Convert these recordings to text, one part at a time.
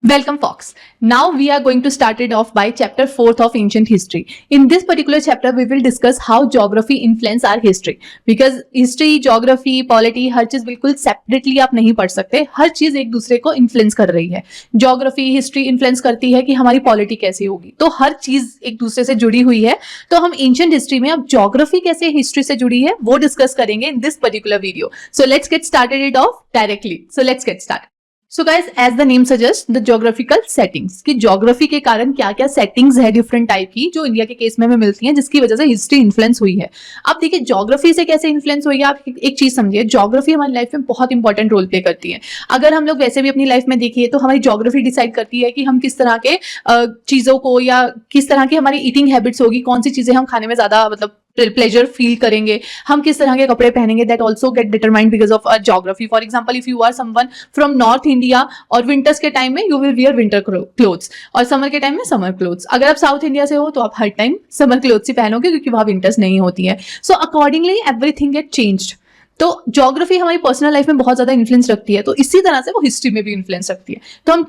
Welcome, Fox. Now we are going to start it off by chapter 4th of ancient history. In this particular chapter, we will discuss how geography influence our history. Because history, geography, polity, हर चीज बिल्कुल separately आप नहीं पढ़ सकते. हर चीज एक दूसरे को influence कर रही है. Geography, history influence करती है कि हमारी polity कैसी होगी. तो हर चीज एक दूसरे से जुड़ी हुई है. तो हम ancient history में अब geography कैसे history से जुड़ी है वो discuss करेंगे in this particular video. So let's get started it off directly. So let's get started. So guys as the name suggest the geographical settings कि ज्योग्राफी के कारण क्या क्या सेटिंग्स है डिफरेंट टाइप की जो इंडिया के केस में हमें मिलती हैं जिसकी वजह से हिस्ट्री इन्फ्लुएंस हुई है. अब देखिए ज्योग्राफी से कैसे इन्फ्लुएंस हुई है. आप एक चीज समझिए, ज्योग्राफी हमारी लाइफ में बहुत इंपॉर्टेंट रोल प्ले करती है. अगर हम लोग वैसे भी अपनी लाइफ में देखिए तो हमारी ज्योग्राफी डिसाइड करती है कि हम किस तरह के चीजों को या किस तरह की हमारी ईटिंग हैबिट्स होगी, कौन सी चीजें हम खाने में ज्यादा मतलब प्लेजर फील करेंगे, हम किस तरह के कपड़े पहनेंगे. That also get determined because of geography. For example, if you are someone from north India और विंटर्स के टाइम में you will wear winter clothes और समर के टाइम में समर क्लोथ्स. अगर आप साउथ इंडिया से हो तो आप हर टाइम समर क्लोथ्स ही पहनोगे क्योंकि वहां विंटर्स नहीं होती है. So accordingly everything get changed. तो ज्योग्राफी हमारी पर्सनल लाइफ में बहुत ज्यादा इन्फ्लुएंस रखती है. तो इसी तरह से वो हिस्ट्री में भी इन्फ्लुएंस रखती है. तो हम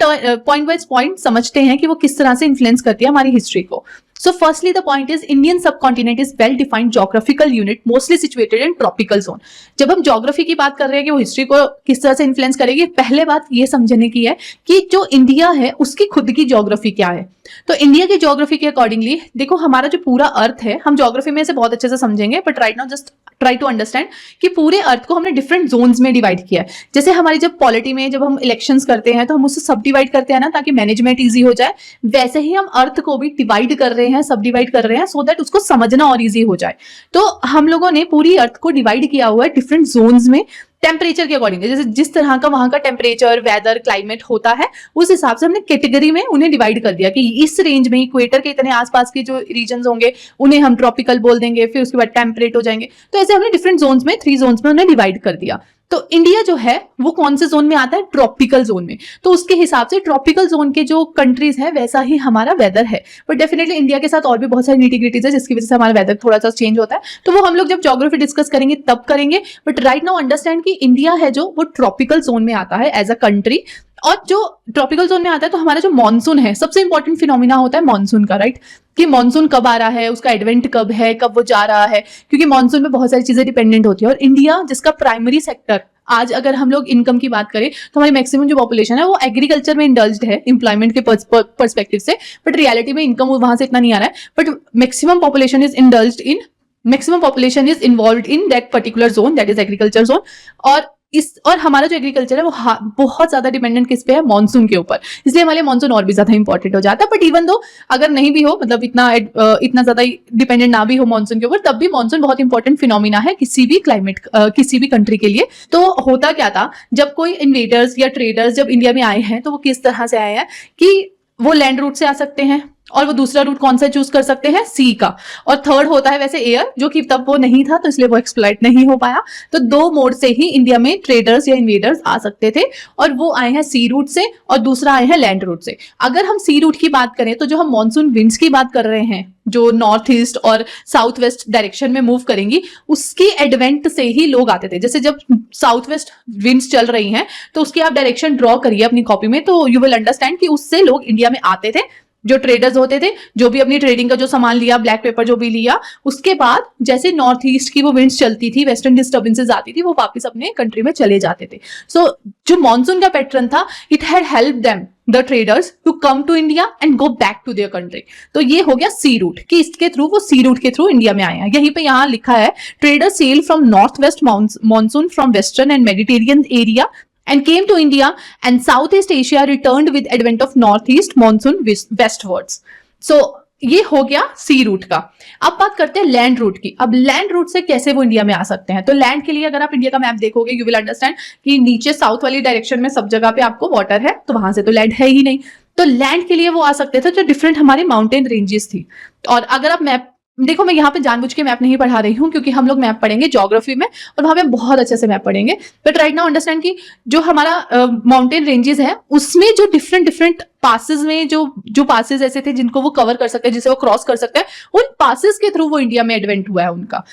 पॉइंट वाइज पॉइंट समझते हैं कि वो किस तरह से इन्फ्लुएंस करती है हमारी हिस्ट्री को. So firstly, the point is Indian subcontinent is well-defined geographical unit, mostly situated in tropical zone. जब हम ज्योग्राफी की बात कर रहे हैं कि वो हिस्ट्री को किस तरह से इन्फ्लुएंस करेगी, पहले बात ये समझने की है कि जो इंडिया है उसकी खुद की ज्योग्राफी क्या है. तो इंडिया की ज्योग्राफी के अकॉर्डिंगली देखो, हमारा जो पूरा अर्थ है, हम ज्योग्राफी में से बहुत अच्छे से समझेंगे, but right now just try to understand कि पूरे अर्थ को हमने डिफरेंट जोन्स में डिवाइड किया है. जैसे हमारी जब पॉलिटी में जब हम इलेक्शंस करते हैं तो हम उससे सब डिवाइड करते हैं ना, ताकि मैनेजमेंट ईजी हो जाए. वैसे ही हम अर्थ को भी डिवाइड कर रहे हैं, सब डिवाइड कर रहे हैं, सो दैट उसको समझना और इजी हो जाए. तो हम लोगों ने पूरी अर्थ को डिवाइड किया हुआ है डिफरेंट जोन्स में टेम्परेचर के अकॉर्डिंग. जैसे जिस तरह का वहां का टेम्परेचर, वेदर, क्लाइमेट होता है, उस हिसाब से हमने कैटेगरी में उन्हें डिवाइड कर दिया कि इस रेंज में इक्वेटर के इतने आसपास के जो रीजन होंगे उन्हें हम ट्रॉपिकल बोल देंगे, फिर उसके बाद टेम्परेट हो जाएंगे. तो ऐसे हमने डिफरेंट जोन्स में 3 जोन्स में उन्हें डिवाइड कर दिया. तो इंडिया जो है वो कौन से जोन में आता है? ट्रॉपिकल जोन में. तो उसके हिसाब से ट्रॉपिकल जोन के जो कंट्रीज है वैसा ही हमारा वेदर है. बट डेफिनेटली इंडिया के साथ और भी बहुत सारी निटी-ग्रिटीज है जिसकी वजह से हमारा वेदर थोड़ा सा चेंज होता है. तो वो हम लोग जब ज्योग्राफी डिस्कस करेंगे तब करेंगे. बट राइट नाउ अंडरस्टैंड कि इंडिया है जो वो ट्रॉपिकल जोन में आता है एज अ कंट्री. और जो ट्रॉपिकल जोन में आता है तो हमारा जो मॉनसून है, सबसे इंपॉर्टेंट फिनोमिना होता है मॉनसून का, राइट? कि मॉनसून कब आ रहा है, उसका एडवेंट कब है, कब वो जा रहा है, क्योंकि मॉनसून में बहुत सारी चीजें डिपेंडेंट होती है. और इंडिया जिसका प्राइमरी सेक्टर, आज अगर हम लोग इनकम की बात करें तो हमारी मैक्सिमम जो पॉपुलेशन है वो एग्रीकल्चर में इंडल्ज्ड है एम्प्लॉयमेंट के पर्सपेक्टिव से. बट रियलिटी में इनकम वहां से इतना नहीं आ रहा है. But maximum population is indulged in, maximum population is involved in that particular zone, that is agriculture zone. और हमारा जो एग्रीकल्चर है वो बहुत ज्यादा डिपेंडेंट किस पे है? मॉनसून के ऊपर. इसलिए हमारे मॉनसून और भी ज्यादा इंपॉर्टेंट हो जाता है. बट इवन दो अगर नहीं भी हो, मतलब इतना ज्यादा डिपेंडेंट ना भी हो मॉनसून के ऊपर, तब भी मॉनसून बहुत इंपॉर्टेंट फिनोमिना है किसी भी क्लाइमेट, किसी भी कंट्री के लिए. तो होता क्या था, जब कोई इन्वेडर्स या ट्रेडर्स जब इंडिया में आए हैं तो वो किस तरह से आए हैं कि वो लैंड रूट से आ सकते हैं, और वो दूसरा रूट कौन सा चूज कर सकते हैं? सी का. और थर्ड होता है वैसे एयर, जो कि तब वो नहीं था तो इसलिए वो एक्सप्लॉइट नहीं हो पाया. तो 2 मोड से ही इंडिया में ट्रेडर्स या इन्वेडर्स आ सकते थे, और वो आए हैं सी रूट से और दूसरा आए हैं लैंड रूट से. अगर हम सी रूट की बात करें तो जो हम मॉनसून विंड्स की बात कर रहे हैं, जो नॉर्थ ईस्ट और साउथ वेस्ट डायरेक्शन में मूव करेंगी, उसकी एडवेंट से ही लोग आते थे. जैसे जब साउथ वेस्ट विंड्स चल रही हैं तो उसकी आप डायरेक्शन ड्रॉ करिए अपनी कॉपी में, तो यू विल अंडरस्टैंड कि उससे लोग इंडिया में आते थे. जो ट्रेडर्स होते थे, जो भी अपनी ट्रेडिंग का जो सामान लिया, ब्लैक पेपर जो भी लिया, उसके बाद जैसे नॉर्थ ईस्ट की वो विंड्स चलती थी, वेस्टर्न डिस्टर्बेंसेस आती थी, वो वापस अपने कंट्री में चले जाते थे. सो जो मॉनसून का पैटर्न था, it had help them the traders to come to India and go back to their country. तो ये हो गया सी रूट, कि इसके थ्रू वो सी रूट के थ्रू इंडिया में आए हैं. यहीं पे यहाँ लिखा है, traders sail from north west monsoon from western and Mediterranean area and came to India, and Southeast Asia returned with advent of Northeast monsoon westwards. So ये हो गया सी रूट का. अब बात करते हैं लैंड रूट की. अब लैंड रूट से कैसे वो इंडिया में आ सकते हैं? तो लैंड के लिए अगर आप इंडिया का मैप देखोगे, यू विल अंडरस्टैंड कि नीचे साउथ वाली डायरेक्शन में सब जगह पे आपको वाटर है, तो वहां से तो लैंड है ही नहीं. तो लैंड के लिए वो आ सकते थे जो डिफरेंट हमारी माउंटेन रेंजेस थी. और अगर आप मैप देखो, मैं यहाँ पे जानबूझ के मैप नहीं पढ़ा रही हूँ क्योंकि हम लोग मैप पढ़ेंगे ज्योग्राफी में और वहां पे बहुत अच्छे से मैप पढ़ेंगे. बट राइट नाउ अंडरस्टैंड कि जो हमारा माउंटेन रेंजेस है उसमें जो डिफरेंट पासेस में जो पासेस ऐसे थे जिनको वो कवर कर सकते हैं, जिसे वो क्रॉस कर सकते हैं, उन पासेस के थ्रू वो इंडिया में एडवेंट हुआ है उनका.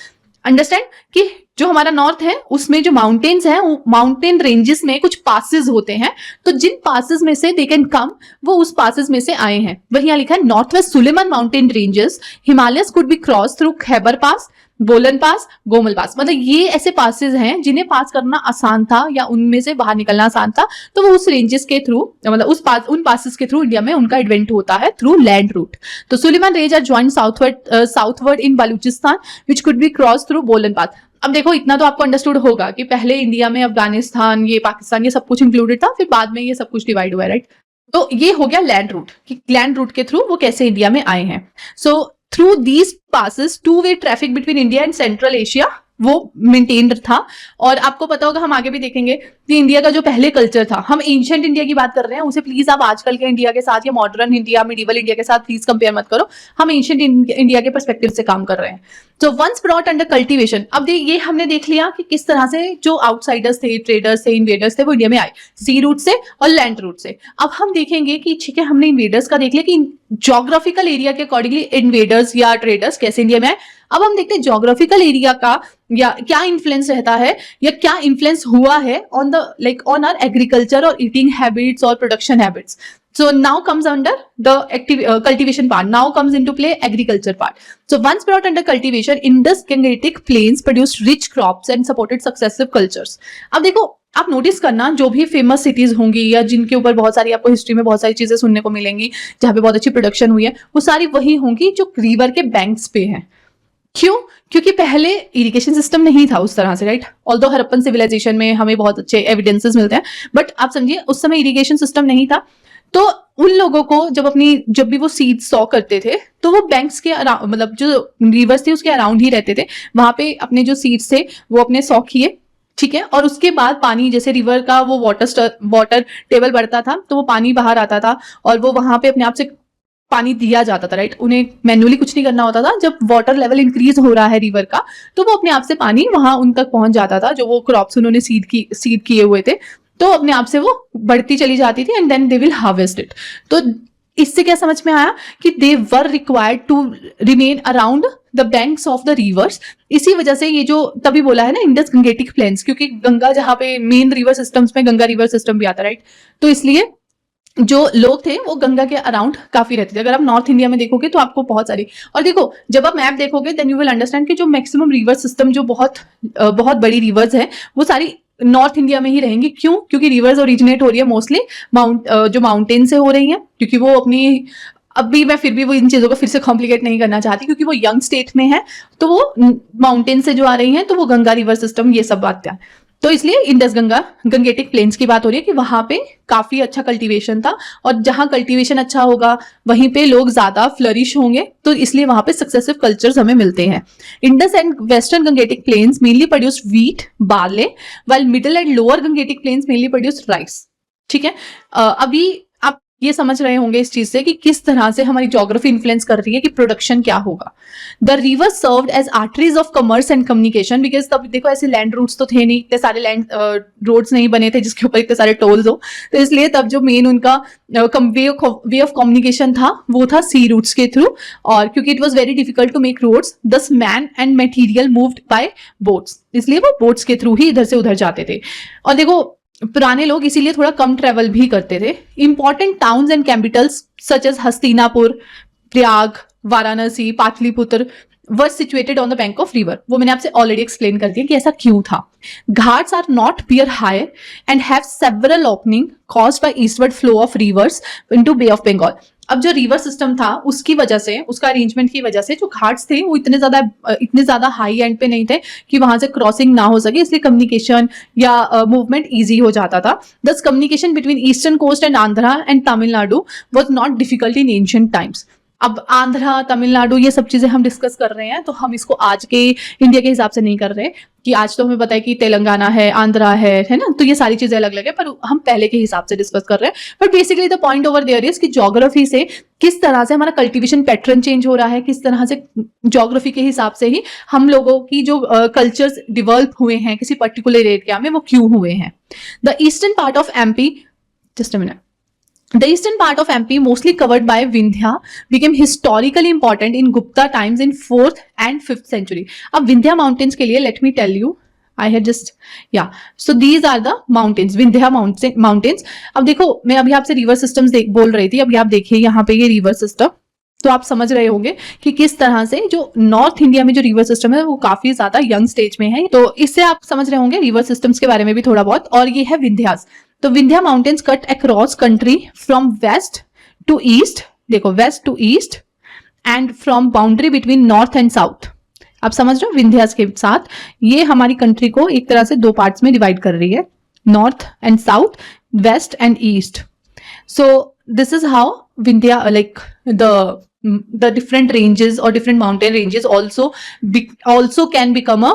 अंडरस्टैंड कि जो हमारा नॉर्थ है उसमें जो माउंटेन्स हैं, माउंटेन रेंजेस में कुछ पासेस होते हैं, तो जिन पासेस में से दे कैन कम, वो उस पासेस में से आए हैं। वही यहाँ लिखा है north west Sulaiman mountain ranges Himalayas could be cross through Khyber pass, Bolan pass, Gomal पास। मतलब ये ऐसे पासेस हैं जिन्हें पास करना आसान था या उनमें से बाहर निकलना आसान था, तो वो उस रेंजेस के थ्रू, मतलब उन पासेस के थ्रू इंडिया में उनका एडवेंट होता है थ्रू लैंड रूट। तो Sulaiman range are joint southward in Baluchistan which could be cross through Bolan pass. अब देखो इतना तो आपको अंडरस्टूड होगा कि पहले इंडिया में अफगानिस्तान, ये पाकिस्तान, ये सब कुछ इंक्लूडेड था, फिर बाद में ये सब कुछ डिवाइड हुआ है, राइट। तो ये हो गया लैंड रूट, कि लैंड रूट के थ्रू वो कैसे इंडिया में आए हैं। So through these passes two way traffic between India and central Asia वो मेंटेन्ड था। और आपको पता होगा, हम आगे भी देखेंगे कि इंडिया का जो पहले कल्चर था, हम एंशिएंट इंडिया की बात कर रहे हैं, उसे प्लीज आप आजकल के इंडिया के साथ या मॉडर्न इंडिया, मिडिवल इंडिया के साथ प्लीज कंपेयर मत करो। हम एंशिएंट इंडिया के पर्सपेक्टिव से काम कर रहे हैं। So once brought under cultivation, अब ये हमने देख लिया कि किस तरह से जो आउटसाइडर्स थे, ट्रेडर्स थे, इन्वेडर्स थे, वो इंडिया में आए सी रूट से और लैंड रूट से। अब हम देखेंगे कि ठीक है, हमने इन्वेडर्स का देख लिया कि ज्योग्राफिकल एरिया के अकॉर्डिंगली इन्वेडर्स या ट्रेडर्स कैसे इंडिया में आए। अब हम देखते हैं ज्योग्राफिकल एरिया का या क्या इन्फ्लुएंस रहता है या क्या इन्फ्लुएंस हुआ है on the on our agriculture और ईटिंग हैबिट्स और production habits. So now comes under the cultivation part. Now comes into play agriculture part. So once brought under cultivation, Indus-Gangetic plains produced rich crops and supported successive cultures. अब देखो, आप notice करना, जो भी famous cities होंगी या जिनके ऊपर बहुत सारी आपको हिस्ट्री में बहुत सारी चीजें सुनने को मिलेंगी, जहाँ पे बहुत अच्छी प्रोडक्शन हुई है, वो सारी वही होंगी जो रिवर के बैंक्स पे हैं। क्यों? क्योंकि पहले इरिगेशन सिस्टम नहीं था उस तरह से, राइट। ऑल्दो हड़प्पन सिविलाइजेशन में हमें बहुत अच्छे एविडेंसेस मिलते हैं, बट आप समझिए उस समय इरिगेशन सिस्टम नहीं था। तो उन लोगों को जब भी वो सीड सॉ करते थे, तो वो बैंक्स के मतलब जो रिवर्स थे उसके अराउंड ही रहते थे, वहां पे अपने जो सीड्स थे वो अपने सॉ किए, ठीक है। और उसके बाद पानी, जैसे रिवर का वो वाटर टेबल बढ़ता था तो वो पानी बाहर आता था और वो वहां पे अपने आप से पानी दिया जाता था, राइट। उन्हें मैन्युअली कुछ नहीं करना होता था। जब वाटर लेवल इंक्रीज हो रहा है रिवर का, तो वो अपने आप से पानी वहां उन तक पहुंच जाता था, जो वो क्रॉप्स उन्होंने सीड किए हुए थे, तो अपने आप से वो बढ़ती चली जाती थी and then they will harvest it. तो इससे क्या समझ में आया कि they were required to remain around the banks of the rivers. इसी वजह से ये जो तभी बोला है ना इंडस गंगेटिक प्लेन्स, क्योंकि गंगा जहां पे मेन रिवर सिस्टम्स में गंगा रिवर सिस्टम भी आता है, राइट। तो इसलिए जो लोग थे वो गंगा के अराउंड काफी रहते थे। अगर आप नॉर्थ इंडिया में देखोगे तो आपको बहुत सारी, और देखो जब आप मैप देखोगे देन यू विल अंडरस्टैंड कि जो मैक्सिमम रिवर सिस्टम, जो बहुत बड़ी रिवर्स है, वो सारी नॉर्थ इंडिया में ही रहेंगी। क्यों? क्योंकि रिवर्स ओरिजिनेट हो रही है मोस्टली जो माउंटेन से हो रही है, क्योंकि वो अपनी, अभी मैं फिर भी वो इन चीजों को फिर से कॉम्प्लिकेट नहीं करना चाहती, क्योंकि वो यंग स्टेट में है, तो वो माउंटेन से जो आ रही है, तो वो गंगा रिवर सिस्टम, ये सब बात है। तो इसलिए इंडस गंगेटिक प्लेन्स की बात हो रही है कि वहां पे काफी अच्छा कल्टीवेशन था, और जहां कल्टीवेशन अच्छा होगा वहीं पे लोग ज्यादा फ्लरिश होंगे, तो इसलिए वहां पे सक्सेसिव कल्चर्स हमें मिलते हैं। Indus and western Gangetic planes mainly produce wheat, barley, while middle and lower Gangetic planes mainly produce rice, ठीक है। अभी आप ये समझ रहे होंगे इस चीज से कि किस तरह से हमारी ज्योग्राफी इन्फ्लुएंस कर रही है कि प्रोडक्शन क्या होगा। The river served as arteries of commerce and communication, because तब देखो ऐसे लैंड रूट्स तो थे नहीं, इतने सारे लैंड रोड्स नहीं बने थे जिसके ऊपर इतने सारे टोल्स हो, तो इसलिए तब जो मेन उनका वे ऑफ कम्युनिकेशन था वो था सी रूट्स के थ्रू। और क्योंकि it was very difficult to make roads, thus man and material moved by boats, इसलिए वो बोट्स के थ्रू ही इधर से उधर जाते थे। और देखो पुराने लोग इसीलिए थोड़ा कम ट्रेवल भी करते थे। Important towns and capitals such as Hastinapur, Prayag, Varanasi, Pataliputra were situated on the bank of river. वो मैंने आपसे ऑलरेडी एक्सप्लेन कर दिया कि ऐसा क्यों था। Ghats are not very high and have several opening caused by eastward flow of rivers into Bay of Bengal. अब जो रिवर सिस्टम था उसकी वजह से, उसका अरेंजमेंट की वजह से जो घाट्स थे वो इतने ज्यादा हाई एंड पे नहीं थे कि वहां से क्रॉसिंग ना हो सके, इसलिए कम्युनिकेशन या मूवमेंट इजी हो जाता था। Thus communication between eastern coast and Andhra and Tamil Nadu was not difficult in ancient times. अब आंध्रा, तमिलनाडु, ये सब चीजें हम डिस्कस कर रहे हैं, तो हम इसको आज के इंडिया के हिसाब से नहीं कर रहे कि आज तो हमें पता है कि तेलंगाना है, आंध्रा है ना, तो ये सारी चीजें अलग अलग है, पर हम पहले के हिसाब से डिस्कस कर रहे हैं। But basically the point over there is कि ज्योग्राफी से किस तरह से हमारा कल्टीवेशन पैटर्न चेंज हो रहा है, किस तरह से ज्योग्राफी के हिसाब से ही हम लोगों की जो कल्चर्स डिवेल्प हुए हैं किसी पर्टिकुलर एरिया में, वो क्यों हुए हैं। The eastern part of MP, just a minute, the eastern part of MP, mostly covered by Vindhya, became historically important in Gupta times in 4th and 5th century. अब Vindhya mountains के लिए let me tell you I had just, yeah. So these are the mountains, Vindhya mountains. अब देखो, मैं अभी आपसे river systems बोल रही थी, अभी आप देखिए यहाँ पे ये रिवर सिस्टम, तो आप समझ रहे होंगे कि किस तरह से जो नॉर्थ इंडिया में जो रिवर सिस्टम है वो काफी ज्यादा यंग स्टेज में है। तो इससे आप समझ रहे होंगे रिवर सिस्टम्स के बारे में भी थोड़ा बहुत। और ये है विंध्यास। तो Vindhya mountains cut across country from west to east, देखो west to east, and from boundary between north and south. आप समझ रहे हो, विंध्यास के साथ ये हमारी कंट्री को एक तरह से दो पार्ट्स में डिवाइड कर रही है, north and south, west and east. So this is how Vindhya, like the different ranges or different mountain ranges also can become a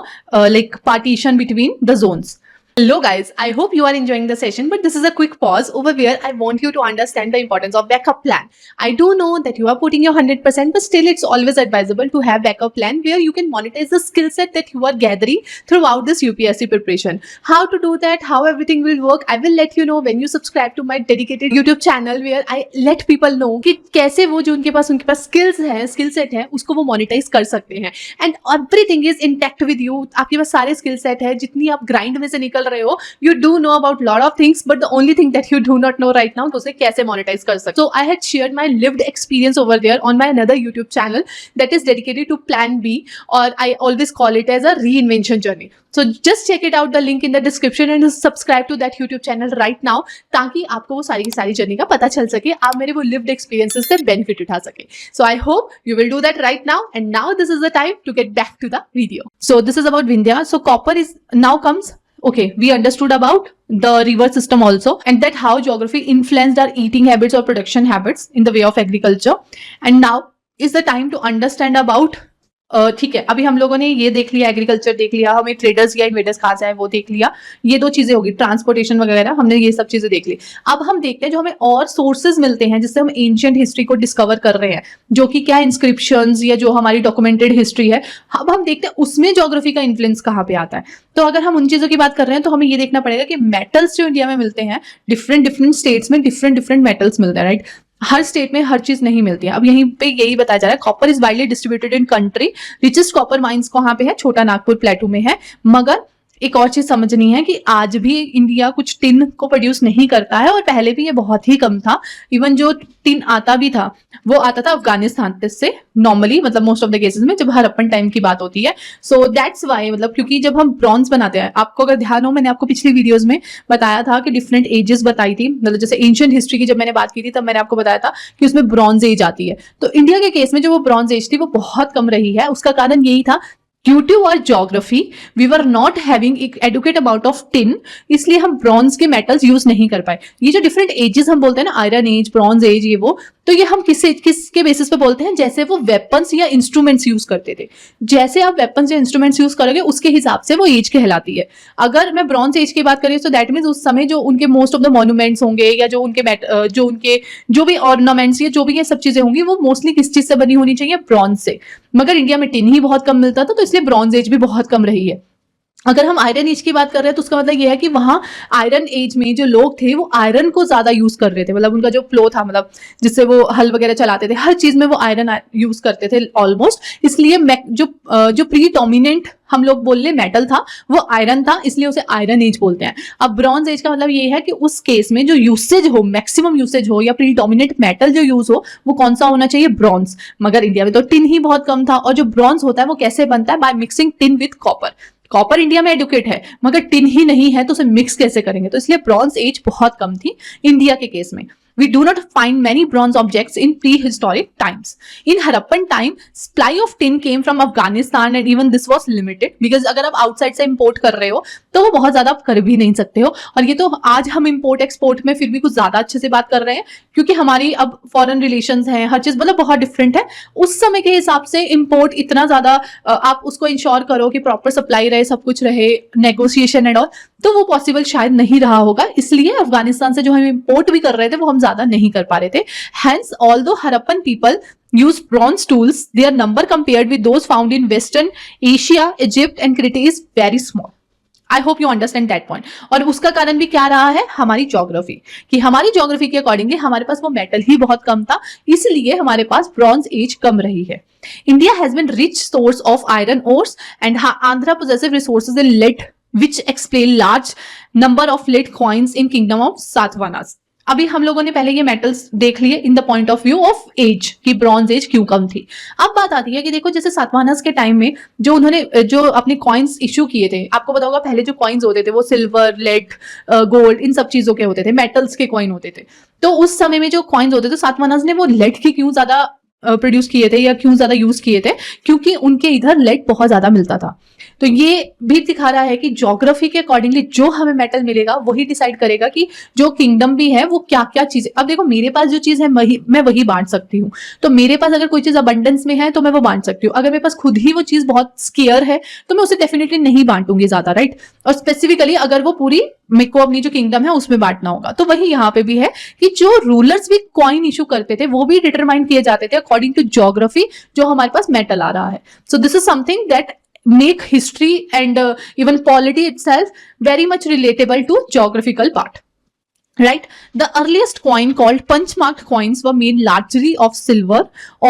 like partition between the zones. Hello guys, I hope you are enjoying the session, but this is a quick pause over where I want you to understand the importance of backup plan. I do know that you are putting your 100%, but still it's always advisable to have backup plan where you can monetize the skill set that you are gathering throughout this UPSC preparation. How to do that, how everything will work, I will let you know when you subscribe to my dedicated YouTube channel where I let people know कि कैसे वो जो उनके पास skills है, skill set है, उसको वो monetize कर सकते हैं. And everything is intact with you. आपके पास सारे skill set है, जितनी आप grind में से निकल रहे हो, you do know about lot of things, but the only thing that you do not know right now तो उसे कैसे monetize कर सकते. So I had shared my lived experience over there on my another YouTube channel that is dedicated to Plan B, or I always call it as a reinvention journey. So just check it out, the link in the description, and subscribe to that YouTube channel right now ताकि आपको वो सारी की सारी journey का पता चल सके, आप मेरे वो lived experiences से benefit उठा सके. So I hope you will do that right now, and now this is the time to get back to the video. So this is about Vindhya. So copper is now comes. Okay, we understood about the river system also, and that how geography influenced our eating habits or production habits in the way of agriculture. And now is the time to understand about ठीक है, अभी हम लोगों ने ये देख लिया, agriculture देख लिया, हमें ट्रेडर्स या इन्वेडर्स कहा जाए वो देख लिया, ये दो चीजें होगी, ट्रांसपोर्टेशन वगैरह, हमने ये सब चीजें देख ली. अब हम देखते हैं जो हमें और सोर्सेज मिलते हैं जिससे हम एंशिएंट हिस्ट्री को डिस्कवर कर रहे हैं, जो कि क्या इंस्क्रिप्शंस या जो हमारी डॉक्यूमेंटेड हिस्ट्री है. अब हम देखते हैं उसमें ज्योग्राफी का इन्फ्लुएंस कहाँ पे आता है. तो अगर हम उन चीजों की बात कर रहे हैं तो हमें ये देखना पड़ेगा कि मेटल्स जो इंडिया में मिलते हैं, डिफरेंट स्टेट्स में डिफरेंट मेटल्स मिलते हैं, राइट. हर स्टेट में हर चीज नहीं मिलती है. अब यहीं पे यही बताया जा रहा है, copper is widely distributed in country, richest copper mines कहाँ पे है, छोटा नागपुर प्लेटू में है. मगर एक और चीज समझनी है कि आज भी इंडिया कुछ टिन को प्रोड्यूस नहीं करता है, और पहले भी ये बहुत ही कम था. इवन जो टिन आता भी था वो आता था अफगानिस्तान से नॉर्मली, मतलब मोस्ट ऑफ द केसेस में जब हड़प्पन टाइम की बात होती है. सो दैट्स वाई, मतलब क्योंकि जब हम ब्रॉन्ज बनाते हैं, आपको अगर ध्यान हो, मैंने आपको पिछली वीडियोस में बताया था कि डिफरेंट एजेस बताई थी, मतलब जैसे एंशिएंट हिस्ट्री की जब मैंने बात की थी तब मैंने आपको बताया था कि उसमें ब्रॉन्ज एज आती है. तो इंडिया के केस में जो वो ब्रॉन्ज एज थी वो बहुत कम रही है. उसका कारण यही था, due to our geography we were not having educate about of tin, इसलिए हम ब्रॉन्ज के मेटल्स यूज नहीं कर पाए. ये जो डिफरेंट एजेस हम बोलते हैं ना, आयरन एज, ब्रॉन्ज एज, ये वो, तो ये हम किसके बेसिस पे बोलते हैं, जैसे वो वेपन्स या इंस्ट्रूमेंट्स यूज करते थे. जैसे आप वेपन्स या इंस्ट्रूमेंट्स यूज करोगे उसके हिसाब से वो एज कहलाती है. अगर मैं ब्रॉन्ज एज की बात करी तो दैट मीन्स उस समय जो उनके मोस्ट ऑफ द मॉन्यूमेंट्स होंगे, या जो उनके जो भी ऑर्नामेंट्स या जो भी ये सब चीजें होंगी, वो मोस्टली किस चीज से बनी होनी चाहिए, ब्रॉन्ज से. मगर इंडिया में टिन ही बहुत कम मिलता था, तो इसलिए ब्रॉन्ज एज भी बहुत कम रही है. अगर हम आयरन एज की बात कर रहे हैं तो उसका मतलब यह है कि वहां आयरन एज में जो लोग थे वो आयरन को ज्यादा यूज कर रहे थे, मतलब उनका जो फ्लो था, मतलब जिससे वो हल वगैरह चलाते थे, हर चीज में वो आयरन यूज करते थे ऑलमोस्ट. इसलिए जो प्रीडोमिनेंट हम लोग बोल ले मेटल था वो आयरन था, इसलिए उसे आयरन एज बोलते हैं. अब ब्रॉन्ज एज का मतलब ये है कि उस केस में जो यूसेज हो, मैक्सिमम यूसेज हो, या प्रीडोमिनेंट मेटल जो यूज हो, वो कौन सा होना चाहिए, ब्रॉन्ज. मगर इंडिया में तो टिन ही बहुत कम था, और जो ब्रॉन्ज होता है वो कैसे बनता है, by mixing tin with copper. Copper India में एडुकेट है मगर टिन ही नहीं है, तो उसे मिक्स कैसे करेंगे. तो इसलिए ब्रॉन्ज एज बहुत कम थी इंडिया के केस में. We do not find many bronze objects in prehistoric times. In Harappan time, supply of tin came from Afghanistan, and even this was limited because अगर आप outside से import कर रहे हो तो वो बहुत ज्यादा आप कर भी नहीं सकते हो. और ये तो आज हम import export में फिर भी कुछ ज्यादा अच्छे से बात कर रहे हैं, क्योंकि हमारी अब foreign relations हैं, हर चीज मतलब बहुत different है. उस समय के हिसाब से import इतना ज्यादा आप उसको इंश्योर करो कि प्रॉपर सप्लाई रहे, सब कुछ रहे, नेगोशिएशन एंड ऑल, तो वो पॉसिबल शायद नहीं रहा होगा. इसलिए अफगानिस्तान से जो हम इंपोर्ट भी कर रहे थे वो हम ज्यादा नहीं कर पा रहे थे. Hence, although Harappan people use bronze tools, their number compared with those found in Western Asia, Egypt and Crete is very small. I hope you understand that point. और उसका कारण भी क्या रहा है, हमारी ज्योग्राफी, कि हमारी ज्योग्राफी के अकॉर्डिंगली हमारे पास वो मेटल ही बहुत कम था, इसलिए हमारे पास ब्रॉन्ज एज कम रही है. India has been rich source of iron ores, and Andhra possesses resources in lead which explain large number of lead coins in kingdom of Satavahanas. अभी हम लोगों ने पहले ये मेटल्स देख लिए in the point of view of age कि bronze age क्यों कम थी। अब बात आती है कि देखो जैसे सातवाहनास के टाइम में जो उन्होंने जो अपने कॉइन्स इशू किए थे, आपको पता होगा पहले जो कॉइन्स होते थे वो सिल्वर, लेड, गोल्ड, इन सब चीजों के होते थे, मेटल्स के कॉइन होते थे। तो उस समय में जो कॉइन्स होते थे सातवाहनास ने वो लेड के क्यों ज्यादा प्रोड्यूस किए थे या क्यों ज्यादा यूज किए थे, क्योंकि उनके इधर लेड बहुत ज्यादा मिलता था। तो ये भी दिखा रहा है कि ज्योग्राफी के अकॉर्डिंगली जो हमें मेटल मिलेगा वही डिसाइड करेगा कि जो किंगडम भी है वो क्या क्या चीजें। अब देखो मेरे पास जो चीज है मैं वही बांट सकती हूँ। तो मेरे पास अगर कोई चीज अबंडेंस में है तो मैं वो बांट सकती हूँ। अगर मेरे पास खुद ही वो चीज बहुत स्केयर है तो मैं उसे डेफिनेटली नहीं बांटूंगी ज्यादा, राइट। और स्पेसिफिकली अगर वो पूरी मेरे को अपनी जो किंगडम है उसमें बांटना होगा। तो वही यहाँ पे भी है कि जो रूलर्स भी कॉइन इशू करते थे वो भी डिटरमाइन किए जाते थे अकॉर्डिंग टू ज्योग्राफी जो हमारे पास मेटल आ रहा है। सो this is something that make history and even polity itself very much relatable to geographical part, right? The earliest coin called punch marked coins were made largely of silver,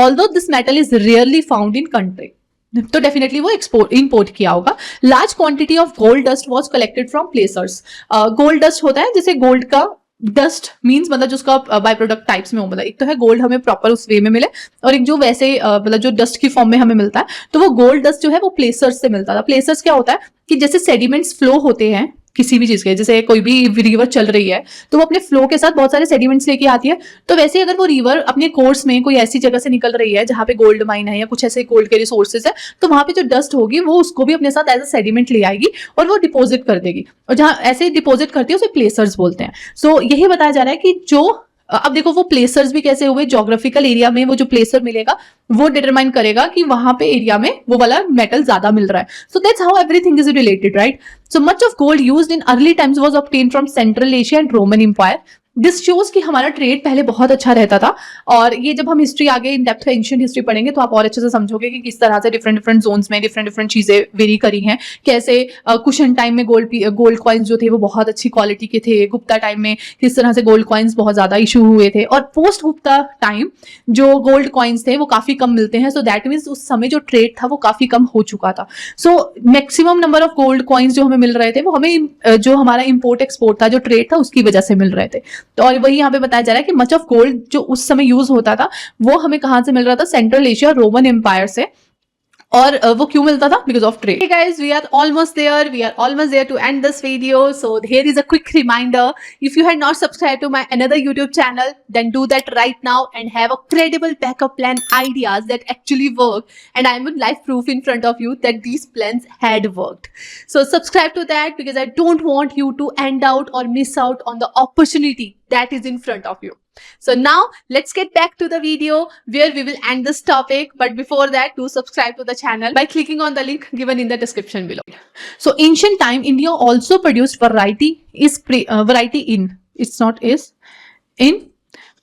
although this metal is rarely found in country. तो definitely वो import किया होगा। Large quantity of gold dust was collected from placers. Gold dust होता है जैसे gold का dust means मतलब जो उसका बाय प्रोडक्ट टाइप्स में हो, मतलब एक तो है गोल्ड हमें प्रॉपर उस वे में मिले और एक जो वैसे मतलब जो डस्ट की फॉर्म में हमें मिलता है। तो वो गोल्ड डस्ट जो है वो प्लेसर्स से मिलता था। प्लेसर्स क्या होता है कि जैसे सेडिमेंट्स फ्लो होते हैं किसी भी चीज के, जैसे कोई भी रिवर चल रही है तो वो अपने फ्लो के साथ बहुत सारे सेडिमेंट्स लेके आती है। तो वैसे अगर वो रिवर अपने कोर्स में कोई ऐसी जगह से निकल रही है जहाँ पे गोल्ड माइन है या कुछ ऐसे गोल्ड के रिसोर्सेज है, तो वहां पे जो डस्ट होगी वो उसको भी अपने साथ एज अ सेडिमेंट ले आएगी और वो डिपोजिट कर देगी। और जहां ऐसे डिपोजिट करती है उसे प्लेसर्स बोलते हैं। सो यही बताया जा रहा है कि जो अब देखो वो प्लेसर्स भी कैसे हुए, ज्योग्राफिकल एरिया में वो जो प्लेसर मिलेगा वो डिटरमाइन करेगा कि वहां पे एरिया में वो वाला मेटल ज्यादा मिल रहा है। So that's how everything is related, right. So much of gold used in early times was obtained from central Asia and Roman Empire. This shows कि हमारा ट्रेड पहले बहुत अच्छा रहता था। और ये जब हम हिस्ट्री आगे इन डेप्थ एंशिएंट हिस्ट्री पढ़ेंगे तो आप और अच्छे से समझोगे कि किस तरह से डिफरेंट डिफरेंट जोन्स में डिफरेंट चीजें वेरी करी हैं। कैसे कुशन टाइम में गोल्ड कॉइन्स जो थे वो बहुत अच्छी क्वालिटी के थे। गुप्ता टाइम में किस तरह से गोल्ड कॉइन्स बहुत ज्यादा इशू हुए थे। और पोस्ट गुप्ता टाइम जो गोल्ड कॉइन्स थे वो काफी कम मिलते हैं। सो दैट मीन्स उस समय जो ट्रेड था वो काफी कम हो चुका था। So maximum number of gold coins जो हमें मिल रहे थे वो हमें जो हमारा इंपोर्ट एक्सपोर्ट था, जो ट्रेड था, उसकी वजह से मिल रहे थे। तो और वही यहाँ पे बताया जा रहा है कि मच ऑफ गोल्ड जो उस समय यूज होता था वो हमें कहां से मिल रहा था, सेंट्रल एशिया रोमन एम्पायर से। और वो क्यों मिलता था? Because of trade. Guys we are almost there to end this video. So here is a quick reminder, if you had not subscribe to my another YouTube channel then do that right now and have a credible backup plan ideas that actually work, and I am with live proof in front of you that these plans had worked. So subscribe to that because I don't want you to end out or miss out on the opportunity that is in front of you. So now let's get back to the video where we will end this topic. But before that, do subscribe to the channel by clicking on the link given in the description below. So ancient time India also produced variety in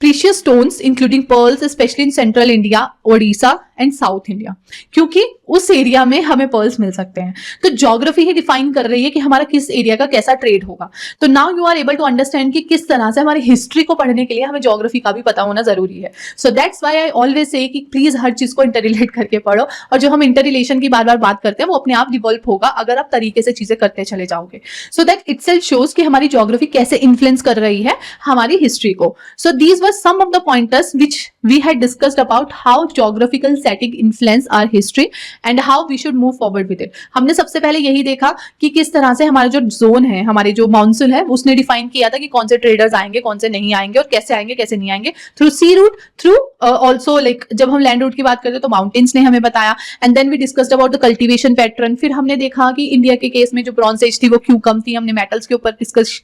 precious stones including pearls, especially in central India, Odisha and South India. क्योंकि उस area में हमें pearls मिल सकते हैं। तो geography ही define कर रही है कि हमारा किस एरिया का कैसा ट्रेड होगा। तो now you are able to understand कि किस तरह से हमारी हिस्ट्री को पढ़ने के लिए हमें ज्योग्राफी का भी पता होना जरूरी है। So that's why I always say कि प्लीज हर चीज को इंटर रिलेट करके पढ़ो। और जो हम इंटर रिलेशन की बार बार बात करते हैं वो अपने आप डिवेल्प होगा अगर आप तरीके से चीजें करते चले जाओगे। सो दैट इटसेल्फ शोज कि हमारी ज्योग्राफी कैसे इन्फ्लुएंस कर रही है हमारी हिस्ट्री को। So these were some of the pointers which we had discussed about how geographical setting influence our history and how we should move forward with it. हमने सबसे पहले यही देखा कि किस तरह से हमारा जो जोन है, हमारे जो मानसून है, उसने डिफाइन किया था कि कौन से ट्रेडर्स आएंगे, कौन से नहीं आएंगे और कैसे आएंगे, कैसे नहीं आएंगे। Through C root, through also like जब हम लैंड रूट की बात करते हैं तो माउंटेन्स ने हमें बताया। And then we discussed about the cultivation pattern. फिर हमने देखा कि इंडिया के केस में जो ब्रॉन्ज एज थी वो क्यों कम थी, हमने मेटल्स के ऊपर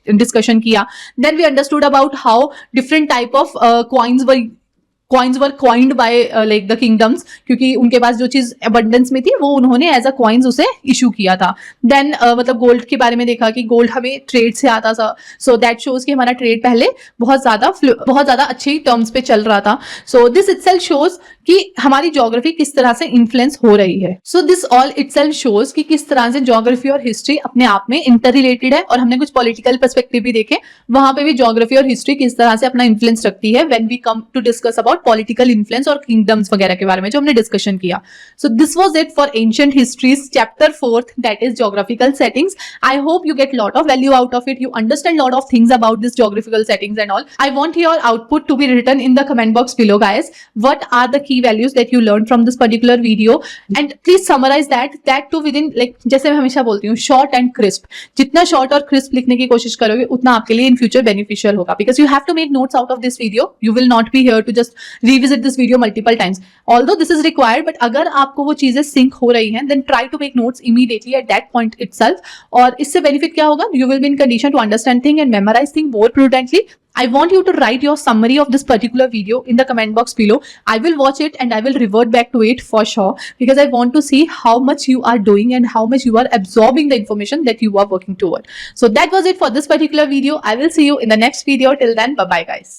डिस्कशन किया। Then we understood about how different type of coins were coined by like the kingdoms, क्योंकि उनके पास जो चीज abundance में थी वो उन्होंने एज अ coins उसे इशू किया था। देन मतलब गोल्ड के बारे में देखा कि गोल्ड हमें ट्रेड से आता था। सो दैट शोज कि हमारा ट्रेड पहले बहुत ज्यादा अच्छी टर्म्स पे चल रहा था। सो दिस इटसेल्फ शोज कि हमारी ज्योग्राफी किस तरह से इन्फ्लुएंस हो रही है। So this all itself shows कि किस तरह से ज्योग्राफी और हिस्ट्री अपने आप में इंटर रिलेटेड है। और हमने कुछ पॉलिटिकल पर्सपेक्टिव भी देखे, वहां पे भी ज्योग्राफी और हिस्ट्री किस तरह से अपना इन्फ्लुएंस रखती है when we come to discuss about about political influence और किंगडम्स वगैरह के बारे में जो हमने डिस्कशन किया. So this was it for ancient histories chapter 4th, that is geographical settings. I hope you get lot of value out of it. You understand lot of things about this geographical settings and all. I want your output to be written in the comment box below, guys. What are the key values that you learned from this particular video? And please summarize that too within, like, जैसे मैं हमेशा बोलती हूँ, short and crisp. जितना short और crisp लिखने की कोशिश करोगे उतना आपके लिए in future beneficial होगा, because you have to make notes out of this video. You will not be here to just revisit this video multiple times. Although this is required, but अगर आपको वो चीजें sync हो रही हैं, then try to make notes immediately at that point itself. और इससे benefit क्या होगा? You will be in condition to understand thing and memorize thing more prudently. I want you to write your summary of this particular video in the comment box below. I will watch it and I will revert back to it for sure, because I want to see how much you are doing and how much you are absorbing the information that you are working toward. So that was it for this particular video. I will see you in the next video. Till then, bye bye guys.